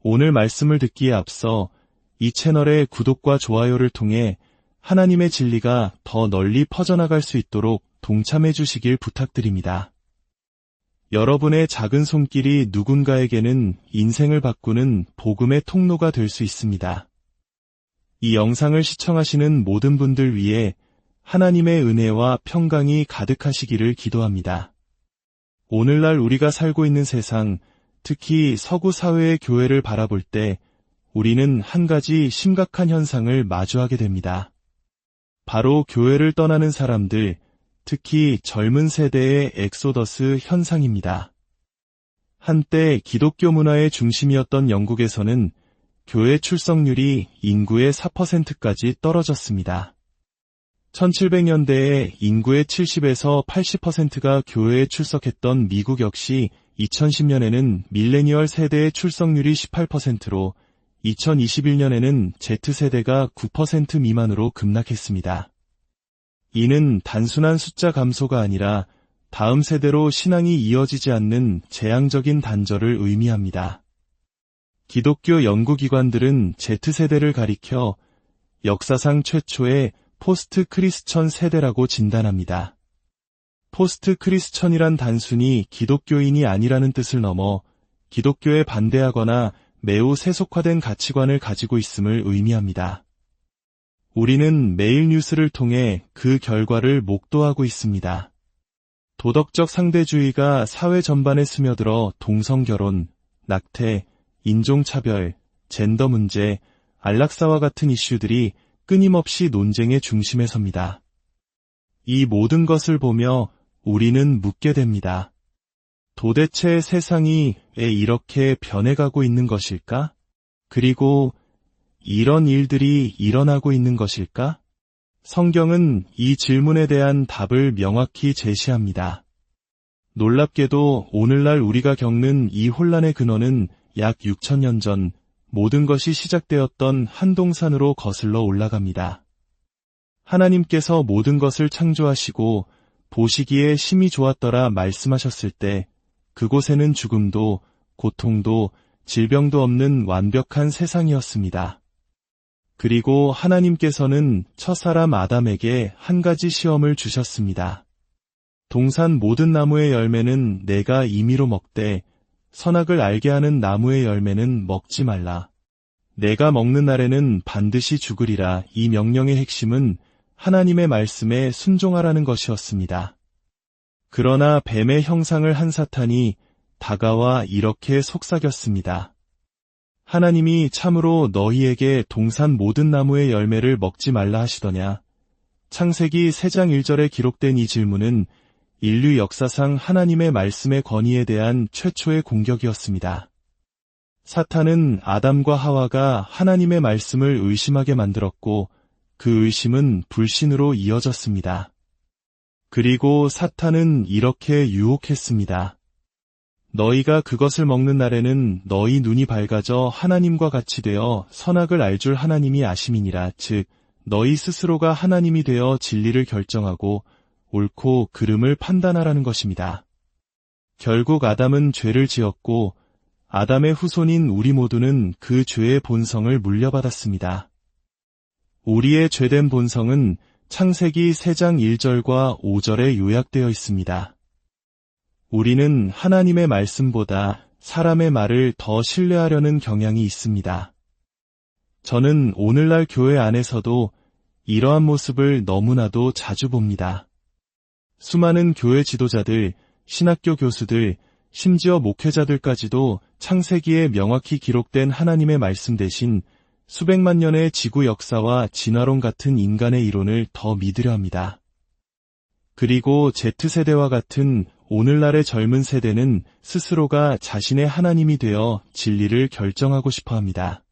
오늘 말씀을 듣기에 앞서 이 채널의 구독과 좋아요를 통해 하나님의 진리가 더 널리 퍼져나갈 수 있도록 동참해 주시길 부탁드립니다. 여러분의 작은 손길이 누군가에게는 인생을 바꾸는 복음의 통로가 될 수 있습니다. 이 영상을 시청하시는 모든 분들 위해 하나님의 은혜와 평강이 가득하시기를 기도합니다. 오늘날 우리가 살고 있는 세상, 특히 서구 사회의 교회를 바라볼 때 우리는 한 가지 심각한 현상을 마주하게 됩니다. 바로 교회를 떠나는 사람들, 특히 젊은 세대의 엑소더스 현상입니다. 한때 기독교 문화의 중심이었던 영국에서는 교회 출석률이 인구의 4%까지 떨어졌습니다. 1700년대에 인구의 70에서 80%가 교회에 출석했던 미국 역시 2010년에는 밀레니얼 세대의 출석률이 18%로 2021년에는 Z세대가 9% 미만으로 급락했습니다. 이는 단순한 숫자 감소가 아니라 다음 세대로 신앙이 이어지지 않는 재앙적인 단절을 의미합니다. 기독교 연구기관들은 Z세대를 가리켜 역사상 최초의 포스트 크리스천 세대라고 진단합니다. 포스트 크리스천이란 단순히 기독교인이 아니라는 뜻을 넘어 기독교에 반대하거나 매우 세속화된 가치관을 가지고 있음을 의미합니다. 우리는 매일 뉴스를 통해 그 결과를 목도하고 있습니다. 도덕적 상대주의가 사회 전반에 스며들어 동성결혼, 낙태, 인종차별, 젠더 문제, 안락사와 같은 이슈들이 끊임없이 논쟁의 중심에 섭니다. 이 모든 것을 보며 우리는 묻게 됩니다. 도대체 세상이 왜 이렇게 변해가고 있는 것일까? 그리고 이런 일들이 일어나고 있는 것일까? 성경은 이 질문에 대한 답을 명확히 제시합니다. 놀랍게도 오늘날 우리가 겪는 이 혼란의 근원은 약 6,000년 전 모든 것이 시작되었던 한동산으로 거슬러 올라갑니다. 하나님께서 모든 것을 창조하시고 보시기에 심히 좋았더라 말씀하셨을 때 그곳에는 죽음도 고통도 질병도 없는 완벽한 세상이었습니다. 그리고 하나님께서는 첫사람 아담에게 한 가지 시험을 주셨습니다. 동산 모든 나무의 열매는 내가 임의로 먹되 선악을 알게 하는 나무의 열매는 먹지 말라. 내가 먹는 날에는 반드시 죽으리라. 이 명령의 핵심은 하나님의 말씀에 순종하라는 것이었습니다. 그러나 뱀의 형상을 한 사탄이 다가와 이렇게 속삭였습니다. 하나님이 참으로 너희에게 동산 모든 나무의 열매를 먹지 말라 하시더냐? 창세기 3장 1절에 기록된 이 질문은 인류 역사상 하나님의 말씀의 권위에 대한 최초의 공격이었습니다. 사탄은 아담과 하와가 하나님의 말씀을 의심하게 만들었고 그 의심은 불신으로 이어졌습니다. 그리고 사탄은 이렇게 유혹했습니다. 너희가 그것을 먹는 날에는 너희 눈이 밝아져 하나님과 같이 되어 선악을 알 줄 하나님이 아심이니라. 즉 너희 스스로가 하나님이 되어 진리를 결정하고 옳고 그름을 판단하라는 것입니다. 결국 아담은 죄를 지었고 아담의 후손인 우리 모두는 그 죄의 본성을 물려받았습니다. 우리의 죄된 본성은 창세기 3장 1절과 5절에 요약되어 있습니다. 우리는 하나님의 말씀보다 사람의 말을 더 신뢰하려는 경향이 있습니다. 저는 오늘날 교회 안에서도 이러한 모습을 너무나도 자주 봅니다. 수많은 교회 지도자들, 신학교 교수들, 심지어 목회자들까지도 창세기에 명확히 기록된 하나님의 말씀 대신 수백만 년의 지구 역사와 진화론 같은 인간의 이론을 더 믿으려 합니다. 그리고 Z세대와 같은 오늘날의 젊은 세대는 스스로가 자신의 하나님이 되어 진리를 결정하고 싶어 합니다.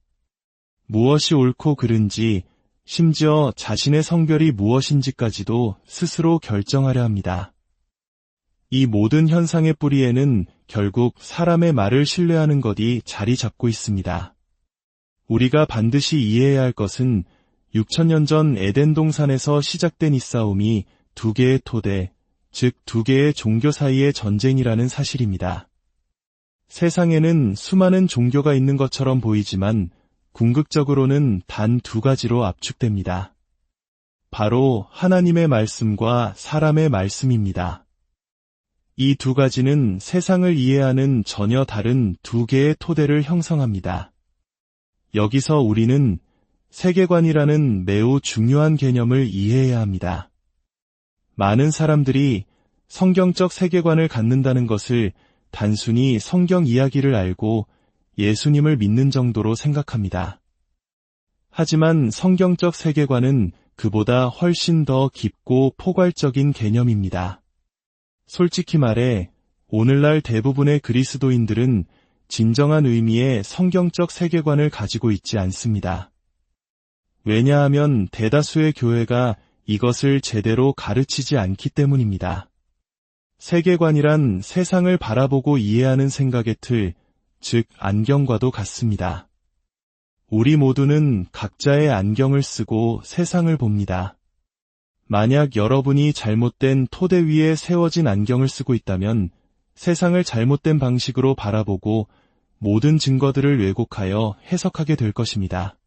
무엇이 옳고 그른지, 심지어 자신의 성별이 무엇인지까지도 스스로 결정하려 합니다. 이 모든 현상의 뿌리에는 결국 사람의 말을 신뢰하는 것이 자리 잡고 있습니다. 우리가 반드시 이해해야 할 것은 6,000년 전 에덴 동산에서 시작된 이 싸움이 두 개의 토대, 즉 두 개의 종교 사이의 전쟁이라는 사실입니다. 세상에는 수많은 종교가 있는 것처럼 보이지만 궁극적으로는 단 두 가지로 압축됩니다. 바로 하나님의 말씀과 사람의 말씀입니다. 이 두 가지는 세상을 이해하는 전혀 다른 두 개의 토대를 형성합니다. 여기서 우리는 세계관이라는 매우 중요한 개념을 이해해야 합니다. 많은 사람들이 성경적 세계관을 갖는다는 것을 단순히 성경 이야기를 알고 예수님을 믿는 정도로 생각합니다. 하지만 성경적 세계관은 그보다 훨씬 더 깊고 포괄적인 개념입니다. 솔직히 말해 오늘날 대부분의 그리스도인들은 진정한 의미의 성경적 세계관을 가지고 있지 않습니다. 왜냐하면 대다수의 교회가 이것을 제대로 가르치지 않기 때문입니다. 세계관이란 세상을 바라보고 이해하는 생각의 틀, 즉 안경과도 같습니다. 우리 모두는 각자의 안경을 쓰고 세상을 봅니다. 만약 여러분이 잘못된 토대 위에 세워진 안경을 쓰고 있다면 세상을 잘못된 방식으로 바라보고 모든 증거들을 왜곡하여 해석하게 될 것입니다.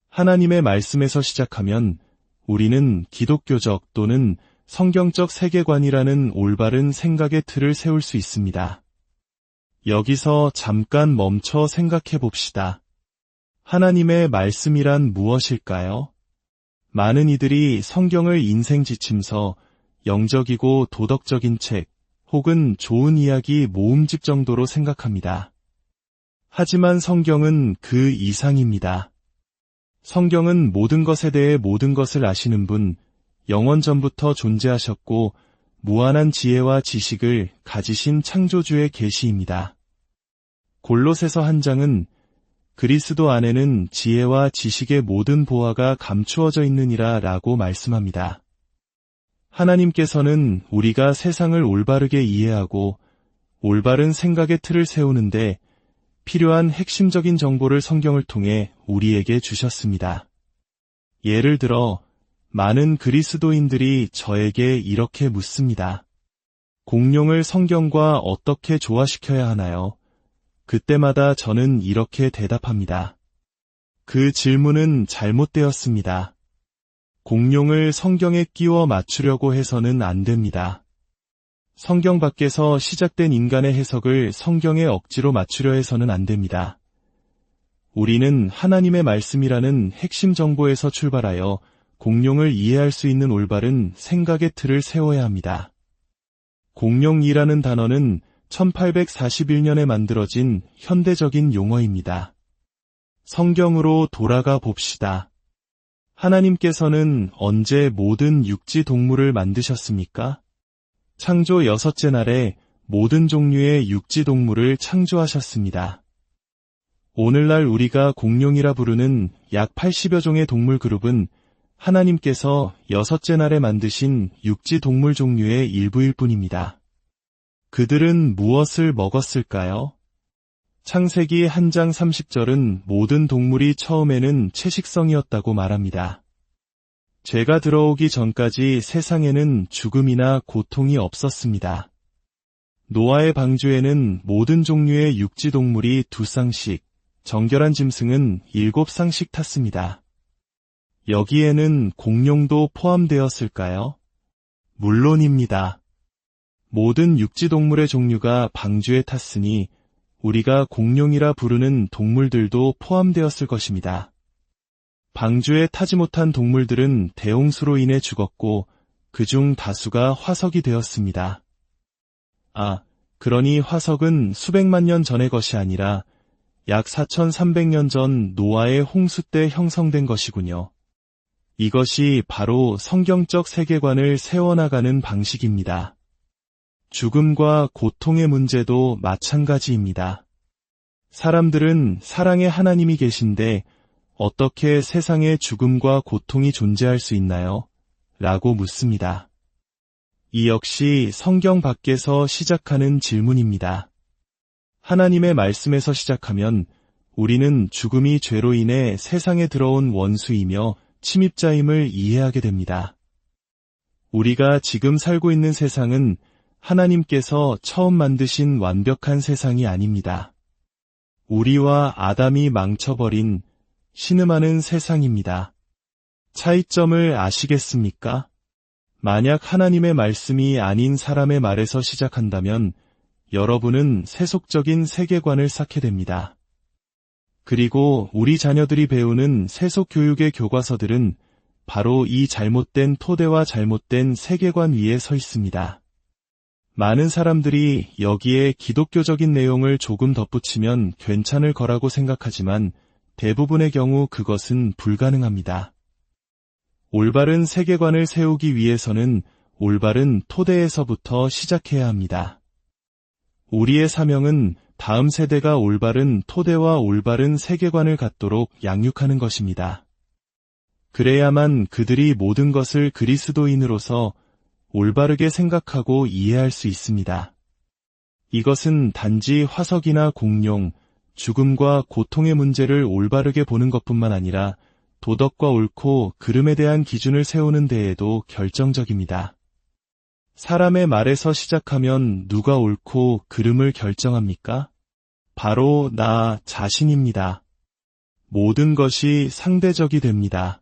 하나님의 말씀에서 시작하면 우리는 기독교적 또는 성경적 세계관이라는 올바른 생각의 틀을 세울 수 있습니다. 여기서 잠깐 멈춰 생각해 봅시다. 하나님의 말씀이란 무엇일까요? 많은 이들이 성경을 인생 지침서, 영적이고 도덕적인 책, 혹은 좋은 이야기 모음집 정도로 생각합니다. 하지만 성경은 그 이상입니다. 성경은 모든 것에 대해 모든 것을 아시는 분, 영원 전부터 존재하셨고 무한한 지혜와 지식을 가지신 창조주의 계시입니다. 골로새서 한 장은 그리스도 안에는 지혜와 지식의 모든 보화가 감추어져 있느니라 라고 말씀합니다. 하나님께서는 우리가 세상을 올바르게 이해하고 올바른 생각의 틀을 세우는데 필요한 핵심적인 정보를 성경을 통해 우리에게 주셨습니다. 예를 들어 많은 그리스도인들이 저에게 이렇게 묻습니다. 공룡을 성경과 어떻게 조화시켜야 하나요? 그때마다 저는 이렇게 대답합니다. 그 질문은 잘못되었습니다. 공룡을 성경에 끼워 맞추려고 해서는 안 됩니다. 성경 밖에서 시작된 인간의 해석을 성경에 억지로 맞추려 해서는 안 됩니다. 우리는 하나님의 말씀이라는 핵심 정보에서 출발하여 공룡을 이해할 수 있는 올바른 생각의 틀을 세워야 합니다. 공룡이라는 단어는 1841년에 만들어진 현대적인 용어입니다. 성경으로 돌아가 봅시다. 하나님께서는 언제 모든 육지 동물을 만드셨습니까? 창조 6째 날에 모든 종류의 육지 동물을 창조하셨습니다. 오늘날 우리가 공룡이라 부르는 약 80여 종의 동물 그룹은 하나님께서 6째 날에 만드신 육지 동물 종류의 일부일 뿐입니다. 그들은 무엇을 먹었을까요? 창세기 1장 30절은 모든 동물이 처음에는 채식성이었다고 말합니다. 죄가 들어오기 전까지 세상에는 죽음이나 고통이 없었습니다. 노아의 방주에는 모든 종류의 육지 동물이 2쌍씩, 정결한 짐승은 7쌍씩 탔습니다. 여기에는 공룡도 포함되었을까요? 물론입니다. 모든 육지 동물의 종류가 방주에 탔으니 우리가 공룡이라 부르는 동물들도 포함되었을 것입니다. 방주에 타지 못한 동물들은 대홍수로 인해 죽었고 그중 다수가 화석이 되었습니다. 그러니 화석은 수백만 년 전의 것이 아니라 약 4300년 전 노아의 홍수 때 형성된 것이군요. 이것이 바로 성경적 세계관을 세워나가는 방식입니다. 죽음과 고통의 문제도 마찬가지입니다. 사람들은 사랑의 하나님이 계신데 어떻게 세상에 죽음과 고통이 존재할 수 있나요? 라고 묻습니다. 이 역시 성경 밖에서 시작하는 질문입니다. 하나님의 말씀에서 시작하면 우리는 죽음이 죄로 인해 세상에 들어온 원수이며 침입자임을 이해하게 됩니다. 우리가 지금 살고 있는 세상은 하나님께서 처음 만드신 완벽한 세상이 아닙니다. 우리와 아담이 망쳐버린 신음하는 세상입니다. 차이점을 아시겠습니까? 만약 하나님의 말씀이 아닌 사람의 말에서 시작한다면 여러분은 세속적인 세계관을 쌓게 됩니다. 그리고 우리 자녀들이 배우는 세속 교육의 교과서들은 바로 이 잘못된 토대와 잘못된 세계관 위에 서 있습니다. 많은 사람들이 여기에 기독교적인 내용을 조금 덧붙이면 괜찮을 거라고 생각하지만 대부분의 경우 그것은 불가능합니다. 올바른 세계관을 세우기 위해서는 올바른 토대에서부터 시작해야 합니다. 우리의 사명은 다음 세대가 올바른 토대와 올바른 세계관을 갖도록 양육하는 것입니다. 그래야만 그들이 모든 것을 그리스도인으로서 올바르게 생각하고 이해할 수 있습니다. 이것은 단지 화석이나 공룡, 죽음과 고통의 문제를 올바르게 보는 것뿐만 아니라 도덕과 옳고 그름에 대한 기준을 세우는 데에도 결정적입니다. 사람의 말에서 시작하면 누가 옳고 그름을 결정합니까? 바로 나 자신입니다. 모든 것이 상대적이 됩니다.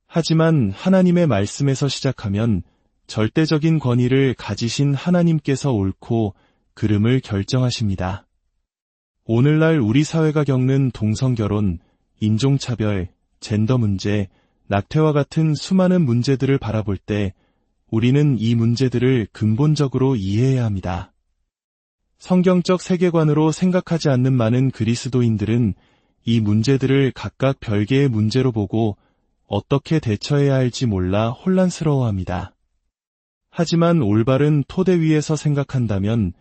하지만 하나님의 말씀에서 시작하면 절대적인 권위를 가지신 하나님께서 옳고 그름을 결정하십니다. 오늘날 우리 사회가 겪는 동성결혼, 인종차별, 젠더 문제, 낙태와 같은 수많은 문제들을 바라볼 때 우리는 이 문제들을 근본적으로 이해해야 합니다. 성경적 세계관으로 생각하지 않는 많은 그리스도인들은 이 문제들을 각각 별개의 문제로 보고 어떻게 대처해야 할지 몰라 혼란스러워합니다. 하지만 올바른 토대 위에서 생각한다면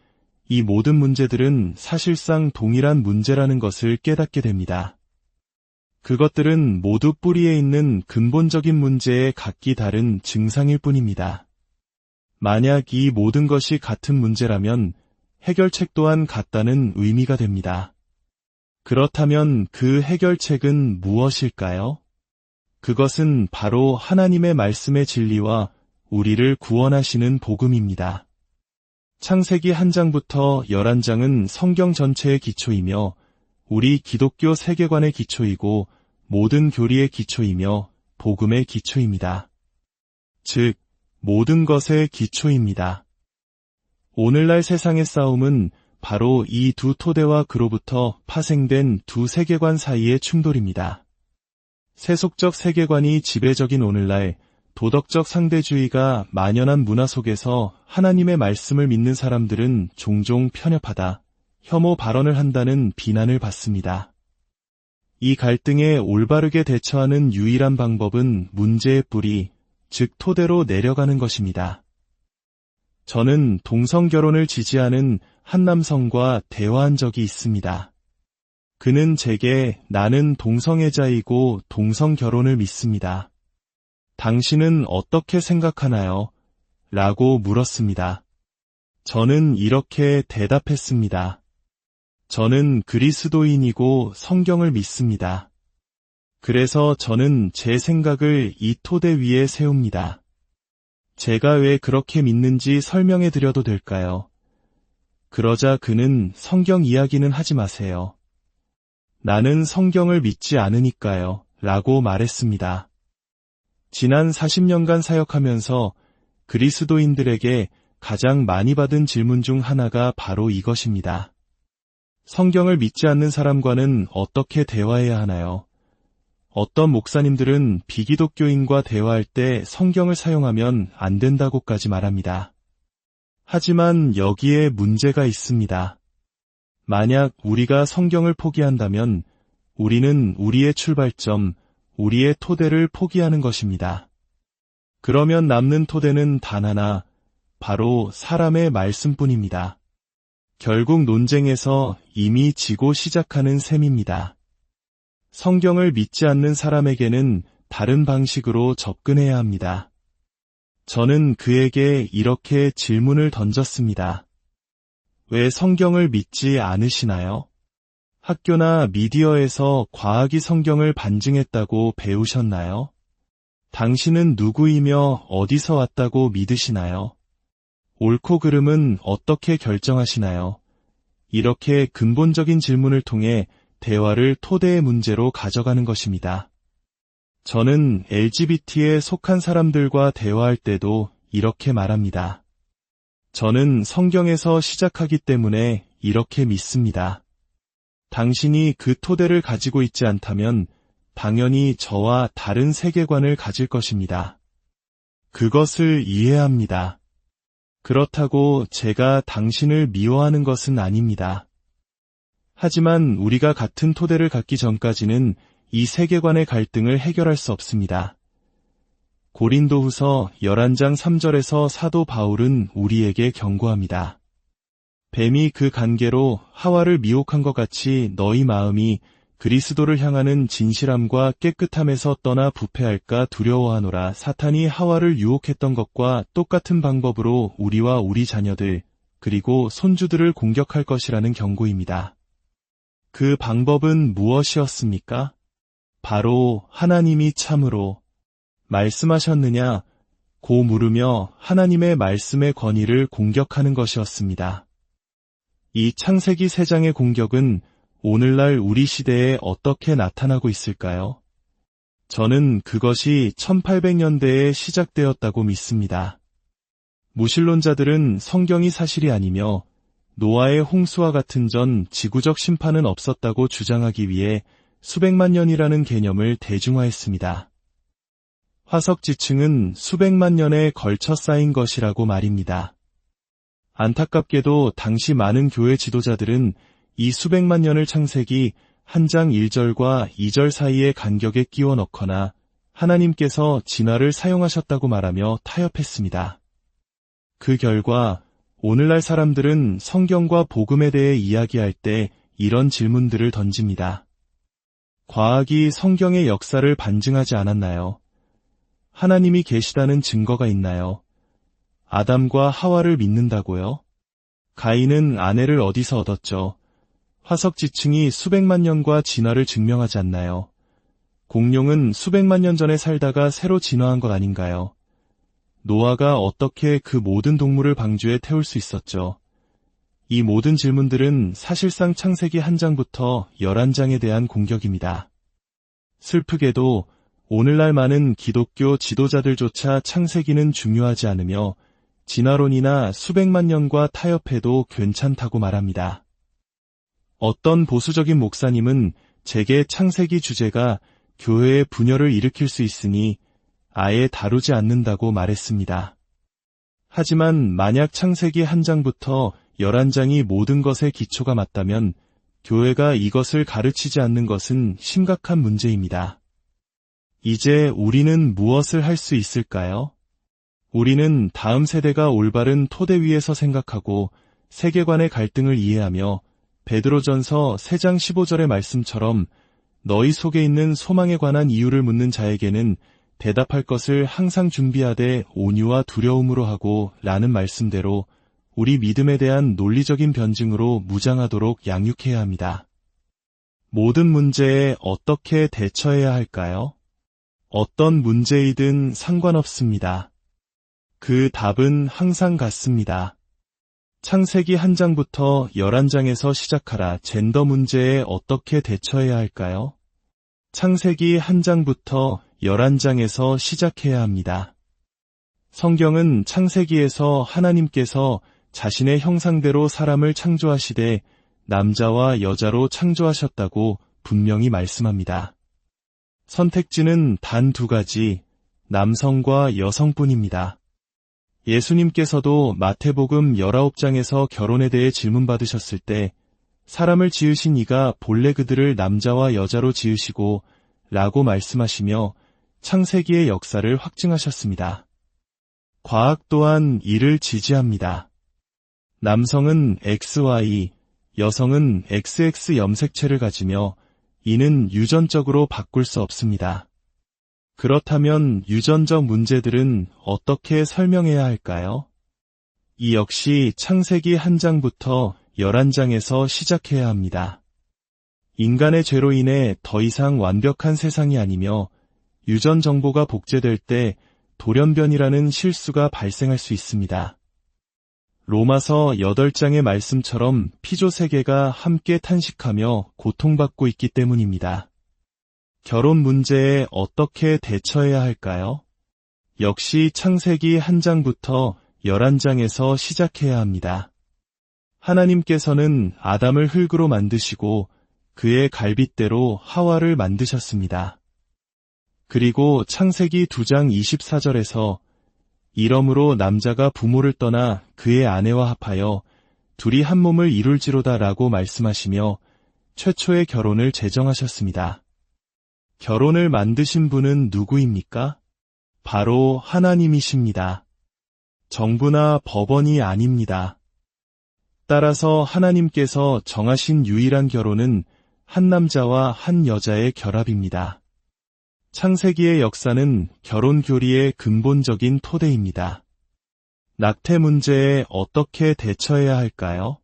이 모든 문제들은 사실상 동일한 문제라는 것을 깨닫게 됩니다. 그것들은 모두 뿌리에 있는 근본적인 문제의 각기 다른 증상일 뿐입니다. 만약 이 모든 것이 같은 문제라면 해결책 또한 같다는 의미가 됩니다. 그렇다면 그 해결책은 무엇일까요? 그것은 바로 하나님의 말씀의 진리와 우리를 구원하시는 복음입니다. 창세기 1장부터 11장은 성경 전체의 기초이며 우리 기독교 세계관의 기초이고 모든 교리의 기초이며 복음의 기초입니다. 즉, 모든 것의 기초입니다. 오늘날 세상의 싸움은 바로 이 두 토대와 그로부터 파생된 두 세계관 사이의 충돌입니다. 세속적 세계관이 지배적인 오늘날 도덕적 상대주의가 만연한 문화 속에서 하나님의 말씀을 믿는 사람들은 종종 편협하다, 혐오 발언을 한다는 비난을 받습니다. 이 갈등에 올바르게 대처하는 유일한 방법은 문제의 뿌리, 즉 토대로 내려가는 것입니다. 저는 동성결혼을 지지하는 한 남성과 대화한 적이 있습니다. 그는 제게 나는 동성애자이고 동성결혼을 믿습니다. 당신은 어떻게 생각하나요? 라고 물었습니다. 저는 이렇게 대답했습니다. 저는 그리스도인이고 성경을 믿습니다. 그래서 저는 제 생각을 이 토대 위에 세웁니다. 제가 왜 그렇게 믿는지 설명해 드려도 될까요? 그러자 그는 성경 이야기는 하지 마세요. 나는 성경을 믿지 않으니까요. 라고 말했습니다. 지난 40년간 사역하면서 그리스도인들에게 가장 많이 받은 질문 중 하나가 바로 이것입니다. 성경을 믿지 않는 사람과는 어떻게 대화해야 하나요? 어떤 목사님들은 비기독교인과 대화할 때 성경을 사용하면 안 된다고까지 말합니다. 하지만 여기에 문제가 있습니다. 만약 우리가 성경을 포기한다면 우리는 우리의 출발점, 우리의 토대를 포기하는 것입니다. 그러면 남는 토대는 단 하나, 바로 사람의 말씀뿐입니다. 결국 논쟁에서 이미 지고 시작하는 셈입니다. 성경을 믿지 않는 사람에게는 다른 방식으로 접근해야 합니다. 저는 그에게 이렇게 질문을 던졌습니다. 왜 성경을 믿지 않으시나요? 학교나 미디어에서 과학이 성경을 반증했다고 배우셨나요? 당신은 누구이며 어디서 왔다고 믿으시나요? 옳고 그름은 어떻게 결정하시나요? 이렇게 근본적인 질문을 통해 대화를 토대의 문제로 가져가는 것입니다. 저는 LGBT에 속한 사람들과 대화할 때도 이렇게 말합니다. 저는 성경에서 시작하기 때문에 이렇게 믿습니다. 당신이 그 토대를 가지고 있지 않다면 당연히 저와 다른 세계관을 가질 것입니다. 그것을 이해합니다. 그렇다고 제가 당신을 미워하는 것은 아닙니다. 하지만 우리가 같은 토대를 갖기 전까지는 이 세계관의 갈등을 해결할 수 없습니다. 고린도후서 11장 3절에서 사도 바울은 우리에게 경고합니다. 뱀이 그 관계로 하와를 미혹한 것 같이 너희 마음이 그리스도를 향하는 진실함과 깨끗함에서 떠나 부패할까 두려워하노라. 사탄이 하와를 유혹했던 것과 똑같은 방법으로 우리와 우리 자녀들, 그리고 손주들을 공격할 것이라는 경고입니다. 그 방법은 무엇이었습니까? 바로 하나님이 참으로 말씀하셨느냐 고 물으며 하나님의 말씀의 권위를 공격하는 것이었습니다. 이 창세기 3장의 공격은 오늘날 우리 시대에 어떻게 나타나고 있을까요? 저는 그것이 1800년대에 시작되었다고 믿습니다. 무신론자들은 성경이 사실이 아니며 노아의 홍수와 같은 전 지구적 심판은 없었다고 주장하기 위해 수백만 년이라는 개념을 대중화했습니다. 화석지층은 수백만 년에 걸쳐 쌓인 것이라고 말입니다. 안타깝게도 당시 많은 교회 지도자들은 이 수백만 년을 창세기 한 장 1절과 2절 사이의 간격에 끼워 넣거나 하나님께서 진화를 사용하셨다고 말하며 타협했습니다. 그 결과 오늘날 사람들은 성경과 복음에 대해 이야기할 때 이런 질문들을 던집니다. 과학이 성경의 역사를 반증하지 않았나요? 하나님이 계시다는 증거가 있나요? 아담과 하와를 믿는다고요? 가인은 아내를 어디서 얻었죠? 화석지층이 수백만 년과 진화를 증명하지 않나요? 공룡은 수백만 년 전에 살다가 새로 진화한 것 아닌가요? 노아가 어떻게 그 모든 동물을 방주에 태울 수 있었죠? 이 모든 질문들은 사실상 창세기 1장부터 11장에 대한 공격입니다. 슬프게도 오늘날 많은 기독교 지도자들조차 창세기는 중요하지 않으며 진화론이나 수백만 년과 타협해도 괜찮다고 말합니다. 어떤 보수적인 목사님은 제게 창세기 주제가 교회의 분열을 일으킬 수 있으니 아예 다루지 않는다고 말했습니다. 하지만 만약 창세기 1장부터 11장이 모든 것의 기초가 맞다면 교회가 이것을 가르치지 않는 것은 심각한 문제입니다. 이제 우리는 무엇을 할 수 있을까요? 우리는 다음 세대가 올바른 토대 위에서 생각하고 세계관의 갈등을 이해하며 베드로전서 3장 15절의 말씀처럼 너희 속에 있는 소망에 관한 이유를 묻는 자에게는 대답할 것을 항상 준비하되 온유와 두려움으로 하고 라는 말씀대로 우리 믿음에 대한 논리적인 변증으로 무장하도록 양육해야 합니다. 모든 문제에 어떻게 대처해야 할까요? 어떤 문제이든 상관없습니다. 그 답은 항상 같습니다. 창세기 1장부터 11장에서 시작하라. 젠더 문제에 어떻게 대처해야 할까요? 창세기 1장부터 11장에서 시작해야 합니다. 성경은 창세기에서 하나님께서 자신의 형상대로 사람을 창조하시되 남자와 여자로 창조하셨다고 분명히 말씀합니다. 선택지는 단 2가지, 남성과 여성뿐입니다. 예수님께서도 마태복음 19장에서 결혼에 대해 질문받으셨을 때 사람을 지으신 이가 본래 그들을 남자와 여자로 지으시고 라고 말씀하시며 창세기의 역사를 확증하셨습니다. 과학 또한 이를 지지합니다. 남성은 XY, 여성은 XX 염색체를 가지며 이는 유전적으로 바꿀 수 없습니다. 그렇다면 유전적 문제들은 어떻게 설명해야 할까요? 이 역시 창세기 1장부터 11장에서 시작해야 합니다. 인간의 죄로 인해 더 이상 완벽한 세상이 아니며 유전 정보가 복제될 때 돌연변이라는 실수가 발생할 수 있습니다. 로마서 8장의 말씀처럼 피조 세계가 함께 탄식하며 고통받고 있기 때문입니다. 결혼 문제에 어떻게 대처해야 할까요? 역시 창세기 1장부터 11장에서 시작해야 합니다. 하나님께서는 아담을 흙으로 만드시고 그의 갈빗대로 하와를 만드셨습니다. 그리고 창세기 2장 24절에서 이러므로 남자가 부모를 떠나 그의 아내와 합하여 둘이 한 몸을 이룰지로다 라고 말씀하시며 최초의 결혼을 제정하셨습니다. 결혼을 만드신 분은 누구입니까? 바로 하나님이십니다. 정부나 법원이 아닙니다. 따라서 하나님께서 정하신 유일한 결혼은 한 남자와 한 여자의 결합입니다. 창세기의 역사는 결혼 교리의 근본적인 토대입니다. 낙태 문제에 어떻게 대처해야 할까요?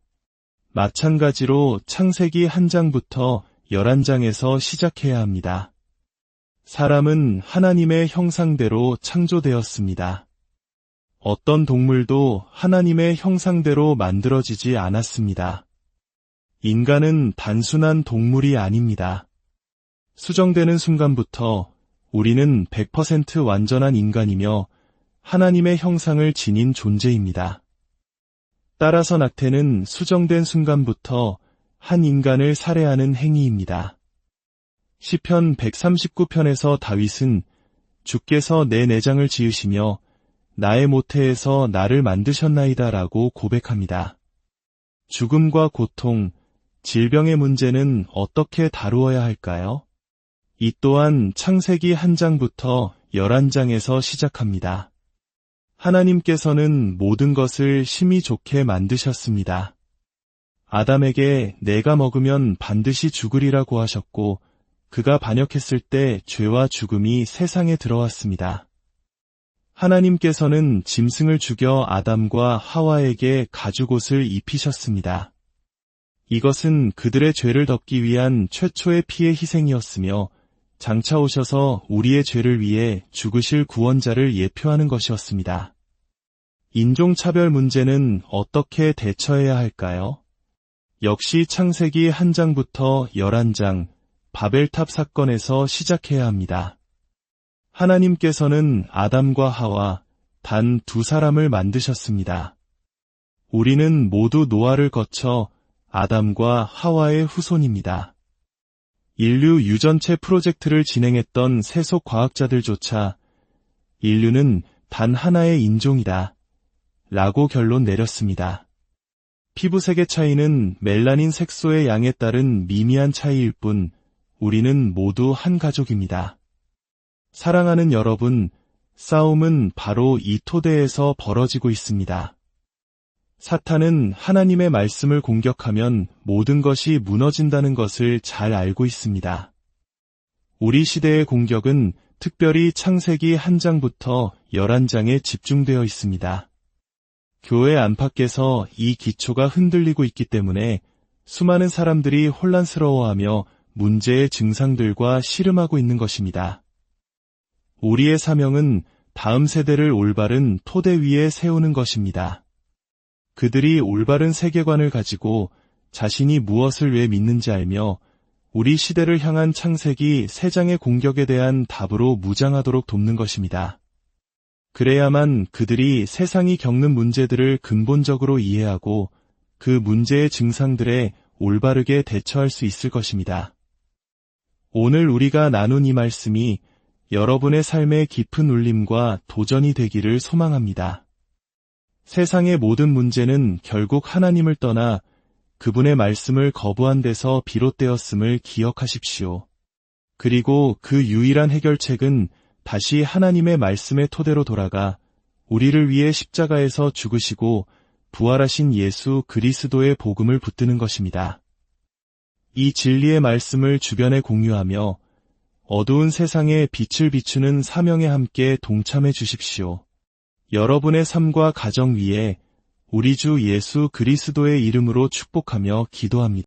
마찬가지로 창세기 1장부터 11장에서 시작해야 합니다. 사람은 하나님의 형상대로 창조되었습니다. 어떤 동물도 하나님의 형상대로 만들어지지 않았습니다. 인간은 단순한 동물이 아닙니다. 수정되는 순간부터 우리는 100% 완전한 인간이며 하나님의 형상을 지닌 존재입니다. 따라서 낙태는 수정된 순간부터 한 인간을 살해하는 행위입니다. 시편 139편에서 다윗은 주께서 내 내장을 지으시며 나의 모태에서 나를 만드셨나이다 라고 고백합니다. 죽음과 고통, 질병의 문제는 어떻게 다루어야 할까요? 이 또한 창세기 1장부터 11장에서 시작합니다. 하나님께서는 모든 것을 심히 좋게 만드셨습니다. 아담에게 내가 먹으면 반드시 죽으리라고 하셨고 그가 반역했을 때 죄와 죽음이 세상에 들어왔습니다. 하나님께서는 짐승을 죽여 아담과 하와에게 가죽옷을 입히셨습니다. 이것은 그들의 죄를 덮기 위한 최초의 피의 희생이었으며 장차 오셔서 우리의 죄를 위해 죽으실 구원자를 예표하는 것이었습니다. 인종차별 문제는 어떻게 대처해야 할까요? 역시 창세기 1장부터 11장 바벨탑 사건에서 시작해야 합니다. 하나님께서는 아담과 하와 단 두 사람을 만드셨습니다. 우리는 모두 노아를 거쳐 아담과 하와의 후손입니다. 인류 유전체 프로젝트를 진행했던 세속 과학자들조차 인류는 단 하나의 인종이다 라고 결론 내렸습니다. 피부색의 차이는 멜라닌 색소의 양에 따른 미미한 차이일 뿐 우리는 모두 한 가족입니다. 사랑하는 여러분, 싸움은 바로 이 토대에서 벌어지고 있습니다. 사탄은 하나님의 말씀을 공격하면 모든 것이 무너진다는 것을 잘 알고 있습니다. 우리 시대의 공격은 특별히 창세기 1장부터 11장에 집중되어 있습니다. 교회 안팎에서 이 기초가 흔들리고 있기 때문에 수많은 사람들이 혼란스러워하며 문제의 증상들과 씨름하고 있는 것입니다. 우리의 사명은 다음 세대를 올바른 토대 위에 세우는 것입니다. 그들이 올바른 세계관을 가지고 자신이 무엇을 왜 믿는지 알며 우리 시대를 향한 창세기 3장의 공격에 대한 답으로 무장하도록 돕는 것입니다. 그래야만 그들이 세상이 겪는 문제들을 근본적으로 이해하고 그 문제의 증상들에 올바르게 대처할 수 있을 것입니다. 오늘 우리가 나눈 이 말씀이 여러분의 삶의 깊은 울림과 도전이 되기를 소망합니다. 세상의 모든 문제는 결국 하나님을 떠나 그분의 말씀을 거부한 데서 비롯되었음을 기억하십시오. 그리고 그 유일한 해결책은 다시 하나님의 말씀의 토대로 돌아가 우리를 위해 십자가에서 죽으시고 부활하신 예수 그리스도의 복음을 붙드는 것입니다. 이 진리의 말씀을 주변에 공유하며 어두운 세상에 빛을 비추는 사명에 함께 동참해 주십시오. 여러분의 삶과 가정 위에 우리 주 예수 그리스도의 이름으로 축복하며 기도합니다.